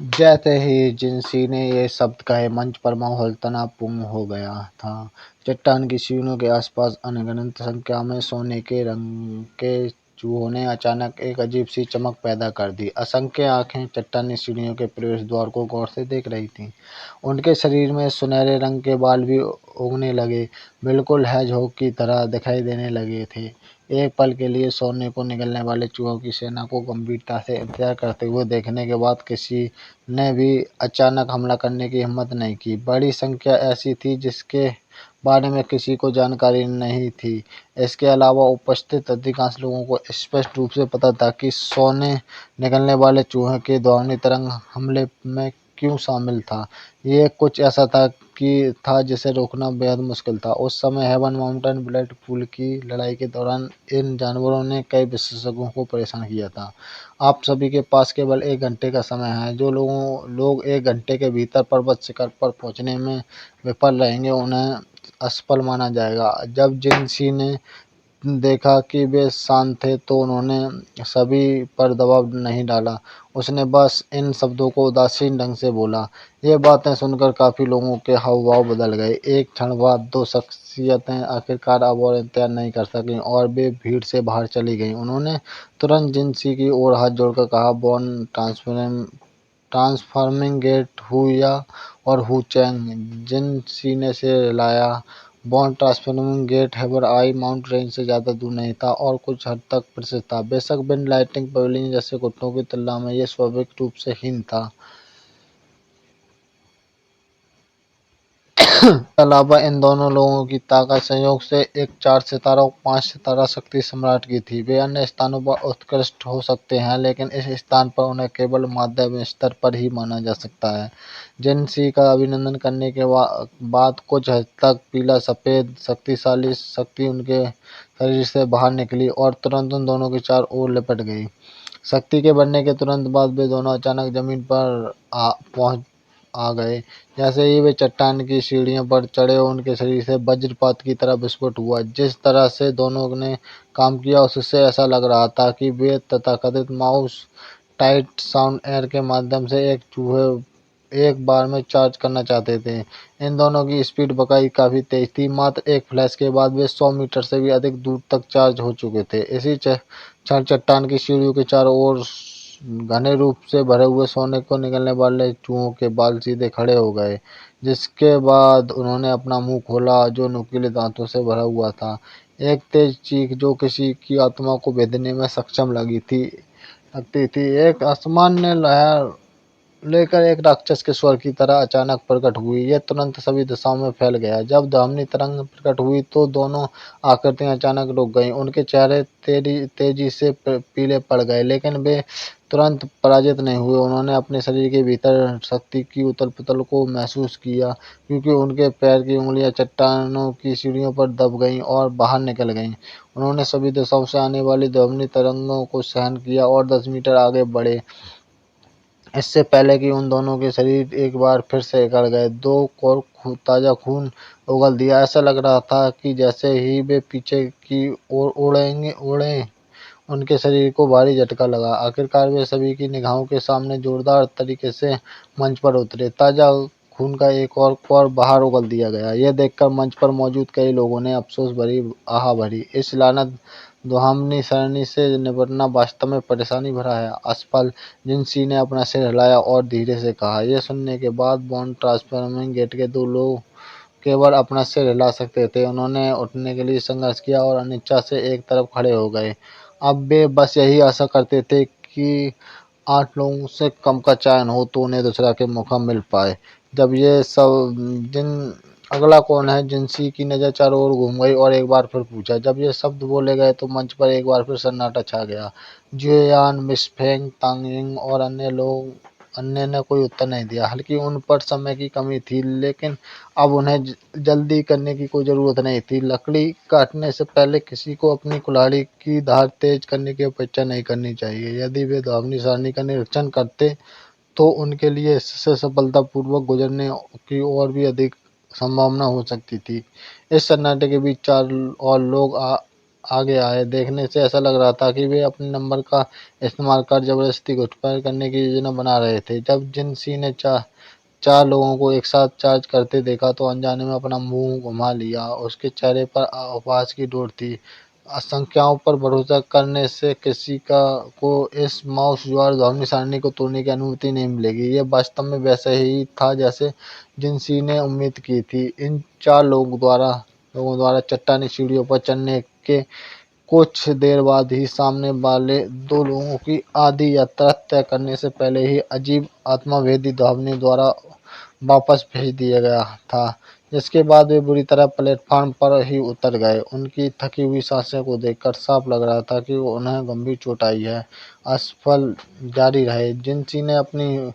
जैसे ही जिनसी ने ये शब्द कहे, मंच पर माहौल तनावपूर्ण हो गया था। चट्टान की सीढ़ियों के आसपास अनगिनत संख्या में सोने के रंग के चूहों ने अचानक एक अजीब सी चमक पैदा कर दी। असंख्य आंखें चट्टानी सीढ़ियों के प्रवेश द्वार को गौर से देख रही थीं। उनके शरीर में सुनहरे रंग के बाल भी उगने लगे, बिल्कुल हेजहॉग की तरह दिखाई देने लगे थे। एक पल के लिए सोने को निगलने वाले चूहों की सेना को गंभीरता से इंतजार करते हुए देखने के बाद किसी ने भी अचानक हमला करने की हिम्मत नहीं की। बड़ी संख्या ऐसी थी जिसके बारे में किसी को जानकारी नहीं थी। इसके अलावा उपस्थित अधिकांश लोगों को स्पष्ट रूप से पता था कि सोने निगलने वाले चूहे के ध्वनि तरंग हमले में क्यों शामिल था। ये कुछ ऐसा था जिसे रोकना बेहद मुश्किल था। उस समय हेवन माउंटेन ब्लड पूल की लड़ाई के दौरान इन जानवरों ने कई विशेषज्ञों को परेशान किया था। आप सभी के पास केवल 1 घंटे का समय है। जो लोग 1 घंटे के भीतर पर्वत शिखर पर पहुंचने में विफल रहेंगे, उन्हें असफल माना जाएगा। जब जिनसी ने देखा कि वे शांत थे, तो उन्होंने सभी पर दबाव नहीं डाला। उसने बस इन शब्दों को उदासीन ढंग से बोला। ये बातें सुनकर काफ़ी लोगों के हाव-भाव बदल गए। एक क्षण बाद 2 शख्सियतें आखिरकार अब और इंतजार नहीं कर सकीं और वे भीड़ से बाहर चली गईं। उन्होंने तुरंत जिनसी की ओर हाथ जोड़कर कहा, "बॉर्न ट्रांसफॉर्मिंग गेट हू या और हू चैंग।" जिनसी ने सिर हिलाया। बॉर्न ट्रांसफॉर्मिंग गेट हेबर आई माउंट रेंज से ज़्यादा दूर नहीं था और कुछ हद तक प्रसिद्ध था। बेशक विंड लाइटिंग पवेलियन जैसे कुत्तों की तुलना में यह स्वाभाविक रूप से हीन था। इसके अलावा इन दोनों लोगों की ताकत संयोग से एक 4 सितारा और 5 सितारा शक्ति सम्राट की थी। वे अन्य स्थानों पर उत्कृष्ट हो सकते हैं, लेकिन इस स्थान पर उन्हें केवल मध्यम स्तर पर ही माना जा सकता है। जिनसी का अभिनंदन करने के बाद कुछ हद तक पीला सफेद शक्तिशाली शक्ति उनके शरीर से बाहर निकली और तुरंत उन दोनों के चारों ओर लिपट गई। शक्ति के बढ़ने के तुरंत बाद वे दोनों अचानक जमीन पर पहुंच आ गए। जैसे ही वे चट्टान की सीढ़ियों पर चढ़े, उनके शरीर से वज्रपात की तरह विस्फोट हुआ। जिस तरह से दोनों ने काम किया, उससे ऐसा लग रहा था कि वे तथाकथित माउस टाइट साउंड एयर के माध्यम से एक चूहे एक बार में चार्ज करना चाहते थे। इन दोनों की स्पीड वाकई काफ़ी तेज थी। मात्र एक फ्लैश के बाद वे 100 मीटर से भी अधिक दूर तक चार्ज हो चुके थे। इसी क्षण चट्टान की सीढ़ियों के चारों ओर घने रूप से भरे हुए सोने को निगलने वाले चूहों के बाल सीधे खड़े हो गए, जिसके बाद उन्होंने अपना मुंह खोला, जो नुकीले दांतों से भरा हुआ था। एक तेज चीख जो किसी की आत्मा को भेदने में सक्षम लगती थी, एक असामान्य लहर लेकर एक राक्षस के स्वर की तरह अचानक प्रकट हुई। यह तुरंत सभी दिशाओं में फैल गया। जब ध्वनि तरंग प्रकट हुई, तो दोनों आकृतियां अचानक रुक गईं। उनके चेहरे तेजी से पीले पड़ गए, लेकिन वे तुरंत पराजित नहीं हुए। उन्होंने अपने शरीर के भीतर शक्ति की उथल-पुथल को महसूस किया, क्योंकि उनके पैर की उंगलियां चट्टानों की सीढ़ियों पर दब गईं और बाहर निकल गईं। उन्होंने सभी दिशाओं से आने वाली ध्वनि तरंगों को सहन किया और 10 मीटर आगे बढ़े, इससे पहले कि उन दोनों के शरीर एक बार फिर से अकड़ गए। दो और ताज़ा खून उगल दिया। ऐसा लग रहा था कि जैसे ही वे पीछे की ओर उड़े, उनके शरीर को भारी झटका लगा। आखिरकार वे सभी की निगाहों के सामने जोरदार तरीके से मंच पर उतरे। ताज़ा खून का एक और कौर बाहर उगल दिया गया। यह देखकर मंच पर मौजूद कई लोगों ने अफसोस भरी आह भरी। इस लानत दुहामनी सरणी से निपटना वास्तव में परेशानी भरा है। असफल। जिनसी ने अपना सिर हिलाया और धीरे से कहा। यह सुनने के बाद बॉर्न ट्रांसफॉर्मिंग गेट के 2 लोग केवल अपना सिर हिला सकते थे। उन्होंने उठने के लिए संघर्ष किया और अनिच्छा से एक तरफ खड़े हो गए। अब वे बस यही आशा करते थे कि 8 लोगों से कम का चयन हो, तो उन्हें दूसरा के मौका मिल पाए। जब ये सब जिन अगला कौन है? जिनसी की नज़र चारों ओर घूम गई और एक बार फिर पूछा। जब ये शब्द बोले गए, तो मंच पर एक बार फिर सन्नाटा छा गया। जुएयान, मिस फेंग, तांगिंग और अन्य ने कोई उत्तर नहीं दिया। हालांकि उन पर समय की कमी थी, लेकिन अब उन्हें जल्दी करने की कोई ज़रूरत नहीं थी। लकड़ी काटने से पहले किसी को अपनी कुल्हाड़ी की धार तेज करने की अपेक्षा नहीं करनी चाहिए। यदि वे ध्वनि सारणी का निरीक्षण करते, तो उनके लिए इससे सफलतापूर्वक गुजरने की और भी अधिक संभावना हो सकती थी। इस सन्नाटे के बीच 4 और लोग आगे आए। देखने से ऐसा लग रहा था कि वे अपने नंबर का इस्तेमाल कर जबरदस्ती घुसपैठ करने की योजना बना रहे थे। जब जिनसी ने चार लोगों को एक साथ चार्ज करते देखा तो अनजाने में अपना मुंह घुमा लिया। उसके चेहरे पर उपहास की डोर थी। संख्याओं पर भरोसा करने से किसी का को इस माउस ज्वार ध्वनि सारणी को तोड़ने की अनुमति नहीं मिलेगी। ये वास्तव में वैसा ही था जैसे जिनसी ने उम्मीद की थी। इन चार लोगों द्वारा चट्टानी सीढ़ियों पर चढ़ने के कुछ देर बाद ही सामने वाले दो लोगों की आधी यात्रा तय करने से पहले ही अजीब आत्मावेदी ध्वनि द्वारा वापस भेज दिया गया था, जिसके बाद वे बुरी तरह प्लेटफार्म पर ही उतर गए। उनकी थकी हुई सांसों को देखकर साफ लग रहा था कि उन्हें गंभीर चोट आई है। असफल जारी रहे। जिनसी ने अपनी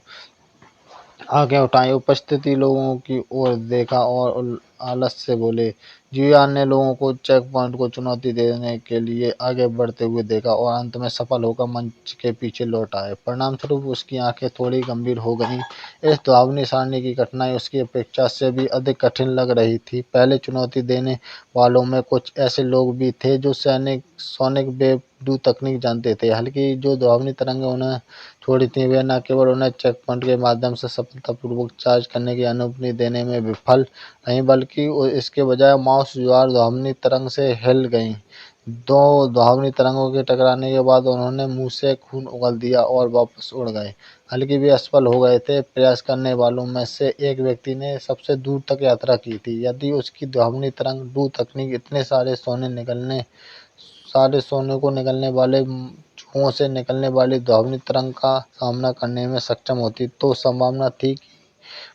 आंखें उठाई, उपस्थित लोगों की ओर देखा और आलस्य से बोले। जियान ने लोगों को चेक पॉइंट को चुनौती देने के लिए आगे बढ़ते हुए देखा और अंत में सफल होकर मंच के पीछे लौट आए। परिणामस्वरूप उसकी आंखें थोड़ी गंभीर हो गईं। इस डरावनी सारणी की कठिनाई उसकी अपेक्षा से भी अधिक कठिन लग रही थी। पहले चुनौती देने वालों में कुछ ऐसे लोग भी थे जो सोनिक वेव दो तकनीक जानते थे। हल्की जो डरावनी तरंगें उन्हें छोड़ी थीं, वे न केवल उन्हें चेकपॉइंट के माध्यम से सफलतापूर्वक चार्ज करने की अनुमति देने में विफल रहीं, बल्कि इसके बजाय माउस ज्वार ध्वनि तरंग से हिल गईं। दो ध्वनि तरंगों के टकराने के बाद उन्होंने मुंह से खून उगल दिया और वापस उड़ गए। हालांकि वे असफल हो गए थे। प्रयास करने वालों में से एक व्यक्ति ने सबसे दूर तक यात्रा की थी। यदि उसकी ध्वनि तरंग दो तकनीक इतने सारे सोने को निकलने वाले चूहों से निकलने वाली ध्वनि तरंग का सामना करने में सक्षम होती, तो संभावना थी कि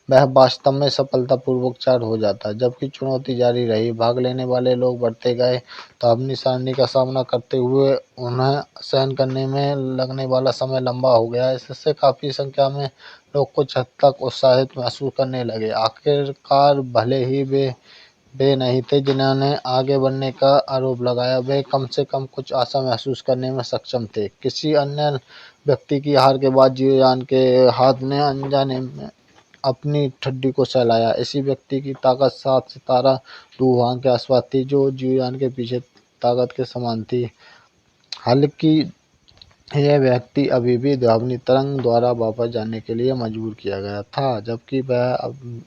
वह वास्तव में सफलतापूर्वक चार्ज हो जाता। जबकि चुनौती जारी रही, भाग लेने वाले लोग बढ़ते गए। ध्वनि सारणी का सामना करते हुए उन्हें सहन करने में लगने वाला समय लंबा हो गया। इससे काफी संख्या में लोग कुछ हद तक उत्साहित महसूस करने लगे। आखिरकार भले ही वे नहीं थे जिन्होंने आगे बढ़ने का आरोप लगाया, वे कम से कम कुछ आशा महसूस करने में सक्षम थे। किसी अन्य व्यक्ति की हार के बाद जियोयान के हाथ ने अनजाने में अपनी ठड्डी को सहलाया। इसी व्यक्ति की ताकत 7 सितारा डुओंग के आसपास थी, जो जियोयान के पीछे ताकत के समान थी। हालांकि यह व्यक्ति अभी भी ध्वनि तरंग द्वारा वापस जाने के लिए मजबूर किया गया था, जबकि वह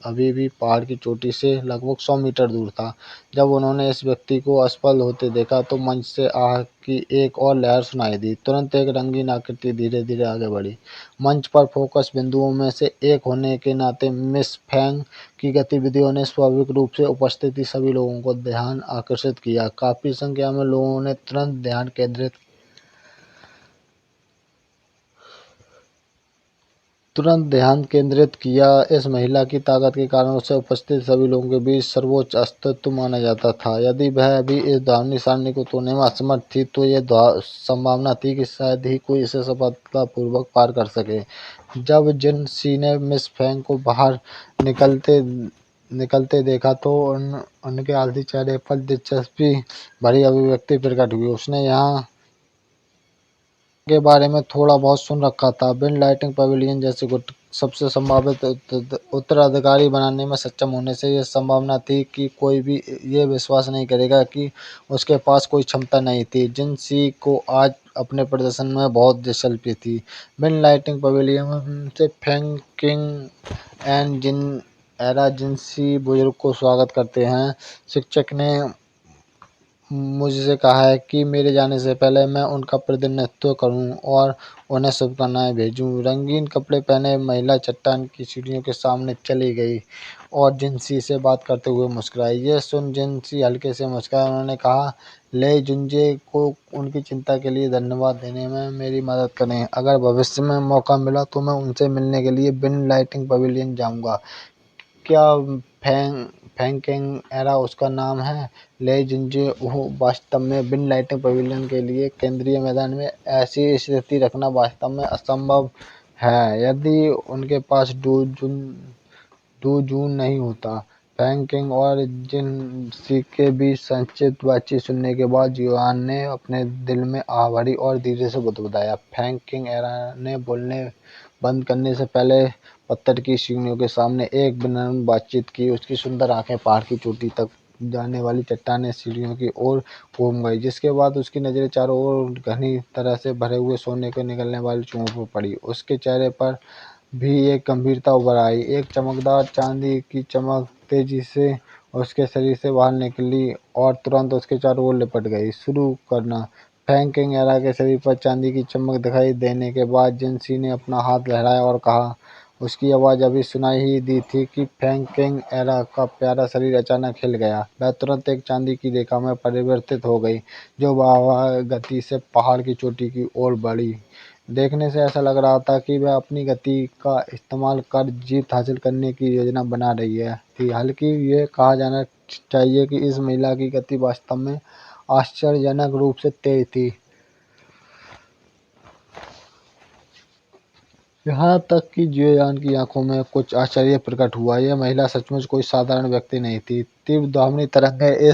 अभी भी पहाड़ की चोटी से लगभग 100 मीटर दूर था। जब उन्होंने इस व्यक्ति को असफल होते देखा तो मंच से आह की एक और लहर सुनाई दी। तुरंत एक रंगीन आकृति धीरे धीरे आगे बढ़ी। मंच पर फोकस बिंदुओं में से एक होने के नाते मिस फेंग की गतिविधियों ने स्वाभाविक रूप से उपस्थित सभी लोगों को ध्यान आकर्षित किया। काफी संख्या में लोगों ने तुरंत ध्यान केंद्रित किया। इस महिला की ताकत के कारण उसे उपस्थित सभी लोगों के बीच सर्वोच्च अस्तित्व माना जाता था। यदि वह भी इस ध्वनि सारणी को तोड़ने में असमर्थ थी, तो यह संभावना थी कि शायद ही कोई इसे सफलतापूर्वक पार कर सके। जब जिन सी ने मिस फेंग को बाहर निकलते निकलते देखा तो उनके आलसी चेहरे पर दिलचस्पी भरी अभिव्यक्ति प्रकट हुई। उसने यहाँ के बारे में थोड़ा बहुत सुन रखा था। विंड लाइटिंग पवेलियन जैसे सबसे संभावित उत्तराधिकारी बनाने में सक्षम होने से यह संभावना थी कि कोई भी ये विश्वास नहीं करेगा कि उसके पास कोई क्षमता नहीं थी। जिन सी को आज अपने प्रदर्शन में बहुत दिलचस्पी थी। विंड लाइटिंग पवेलियन से फेंग किंग एंड जिन एरा जिनसी बुजुर्ग को स्वागत करते हैं। शिक्षक ने मुझसे कहा है कि मेरे जाने से पहले मैं उनका प्रतिनिधित्व करूं और उन्हें शुभकामनाएं भेजूं। रंगीन कपड़े पहने महिला चट्टान की सीढ़ियों के सामने चली गई और जिनसी से बात करते हुए मुस्कुराई। यह सुन जिनसी हल्के से मुस्कुराए। उन्होंने कहा, ले जुंजे को उनकी चिंता के लिए धन्यवाद देने में मेरी मदद करें। अगर भविष्य में मौका मिला तो मैं उनसे मिलने के लिए विंड लाइटिंग पवेलियन जाऊंगा। क्या फेंगकेंग एरा उसका नाम है? ले जुंजे वास्तव में विंड लाइटिंग पवेलियन के लिए केंद्रीय मैदान में ऐसी स्थिति रखना वास्तव में असंभव है यदि उनके पास डू जून नहीं होता। फेंग किंग और जिन सी के बीच संक्षिप्त बातचीत सुनने के बाद जियोआन ने अपने दिल में आह भरी और धीरे से बुदबुदाया। फेंग किंग एरा ने बोलने बंद करने से पहले पत्थर की सीढ़ियों के सामने एक विनम्र बातचीत की। उसकी सुंदर आंखें पहाड़ की चोटी तक जाने वाली चट्टानें सीढ़ियों की ओर घूम गई, जिसके बाद उसकी नज़रें चारों ओर घनी तरह से भरे हुए सोने के निकलने वाले चूहों पर पड़ी। उसके चेहरे पर भी एक गंभीरता उभर आई। एक चमकदार चांदी की चमक तेजी से उसके शरीर से बाहर निकली और तुरंत उसके चारों ओर लिपट गई। शुरू करना। फेंग किंग-एरा के शरीर पर चांदी की चमक दिखाई देने के बाद जिनसी ने अपना हाथ लहराया और कहा। उसकी आवाज़ अभी सुनाई ही दी थी कि फेंग किंग-एरा का प्यारा शरीर अचानक हिल गया। वह तुरंत एक चांदी की रेखा में परिवर्तित हो गई, जो भयावह गति से पहाड़ की चोटी की ओर बढ़ी। देखने से ऐसा लग रहा था कि वह अपनी गति का इस्तेमाल कर जीत हासिल करने की योजना बना रही थी। हालांकि ये कहा जाना चाहिए कि इस महिला की गति वास्तव में आश्चर्यजनक रूप से तेज थी। यहाँ तक कि जियोयान की आंखों में कुछ आश्चर्य प्रकट हुआ। यह महिला सचमुच कोई साधारण व्यक्ति नहीं थी। तीव्र ध्वनि तरंगें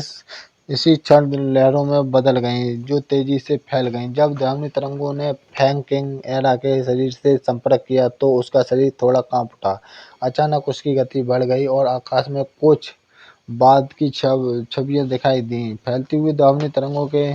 इसी क्षण लहरों में बदल गईं, जो तेजी से फैल गईं। जब ध्वनि तरंगों ने फेंग किंग-एरा के शरीर से संपर्क किया तो उसका शरीर थोड़ा कांप उठा। अचानक उसकी गति बढ़ गई और आकाश में कुछ बाद की छवियां दिखाई दीं। फैलती हुई ध्वनि तरंगों के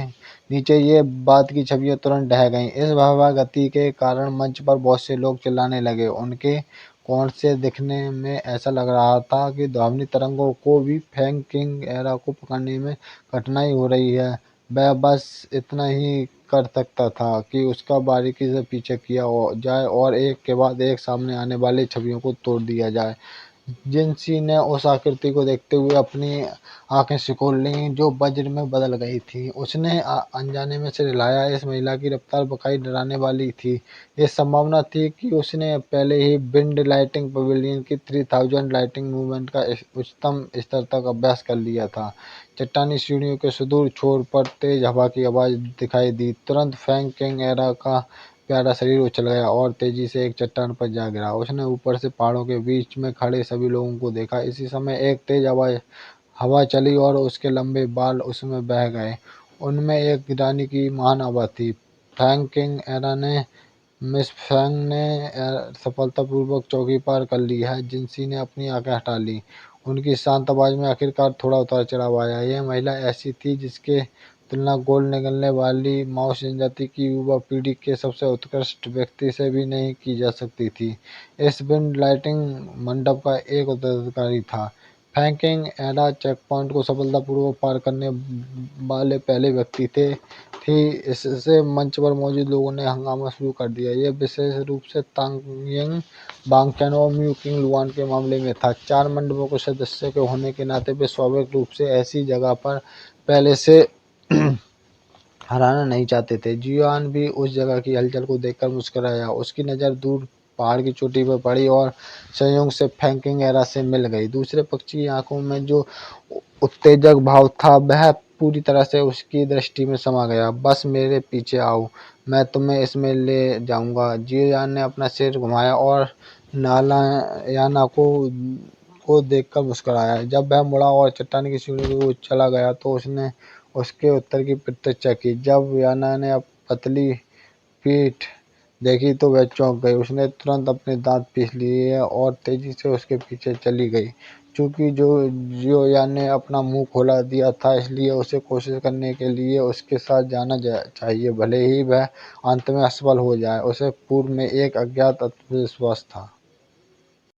नीचे ये बाद की छवियां तुरंत ढह गईं। इस भयावह गति के कारण मंच पर बहुत से लोग चिल्लाने लगे। उनके कोण से दिखने में ऐसा लग रहा था कि ध्वनि तरंगों को भी फेंग किंग-एरा को पकड़ने में कठिनाई हो रही है। वह बस इतना ही कर सकता था कि उसका बारीकी से पीछा किया जाए और एक के बाद एक सामने आने वाली छवियों को तोड़ दिया जाए। जिनसी ने उस आकृति को देखते हुए अपनी आंखें सिकोड़ लीं, जो वज्र में बदल गई थीं। उसने अनजाने में सिर हिलाया। इस महिला की रफ्तार वाकई डराने वाली थी। ये संभावना थी कि उसने पहले ही विंड लाइटिंग पवेलियन की 3000 लाइटिंग मूवमेंट का उच्चतम स्तर तक अभ्यास कर लिया था। चट्टानी सीढ़ियों के सुदूर छोर पर तेज हवा की आवाज़ दिखाई दी। तुरंत फेंग किंग-एरा का प्यारा शरीर उछल गया और तेजी से एक चट्टान पर जा गिरा। उसने ऊपर से पहाड़ों के बीच में खड़े सभी लोगों को देखा। इसी समय एक तेज हवा चली और उसके लंबे बाल उसमें बह गए। उनमें एक रानी की महान आवाज़ थी। फेंग किंग-एरा ने मिस फेंग ने सफलतापूर्वक चौकी पार कर ली है। जिनसी ने अपनी आंखें हटा लीं। उनकी शांत आवाज़ में आखिरकार थोड़ा उतार-चढ़ाव आया। यह महिला ऐसी थी जिसके तुलना गोल निगलने वाली माओ जनजाति की युवा पीढ़ी के सबसे उत्कृष्ट व्यक्ति से भी नहीं की जा सकती थी। इस विंड लाइटिंग मंडप का एक उत्तराधिकारी था। फेंग किंग-एरा चेकपॉइंट को सफलतापूर्वक पार करने वाले पहले व्यक्ति थी। इससे मंच पर मौजूद लोगों ने हंगामा शुरू कर दिया। यह विशेष रूप से तांग बांगचैन और म्यू किंग लुआन के मामले में था। चार मंडपों के सदस्य के होने के नाते वे स्वाभाविक रूप से ऐसी जगह पर पहले से हराना नहीं चाहते थे। जियान भी उस जगह की हलचल को देखकर मुस्कुराया। उसकी नज़र दूर पहाड़ की चोटी पर पड़ी और संयोग से फेंग किंग-एरा से मिल गई। दूसरे पक्षी की आंखों में जो उत्तेजक भाव था, वह पूरी तरह से उसकी दृष्टि में समा गया। बस मेरे पीछे आओ, मैं तुम्हें इसमें ले जाऊंगा। जियान ने अपना सिर घुमाया और नालायाना को देखकर मुस्कुराया। जब वह मुड़ा और चट्टान की सीढ़ियों की ओर चला गया तो उसने उसके उत्तर की प्रतीक्षा की। जब याना ने पतली पीठ देखी तो वह चौंक गई। उसने तुरंत अपने दांत पीस लिए और तेजी से उसके पीछे चली गई। चूंकि जियोयान ने अपना मुंह खोला दिया था, इसलिए उसे कोशिश करने के लिए उसके साथ जाना चाहिए, भले ही वह अंत में असफल हो जाए। उसे पूर्व में एक अज्ञात आत्मविश्वास था।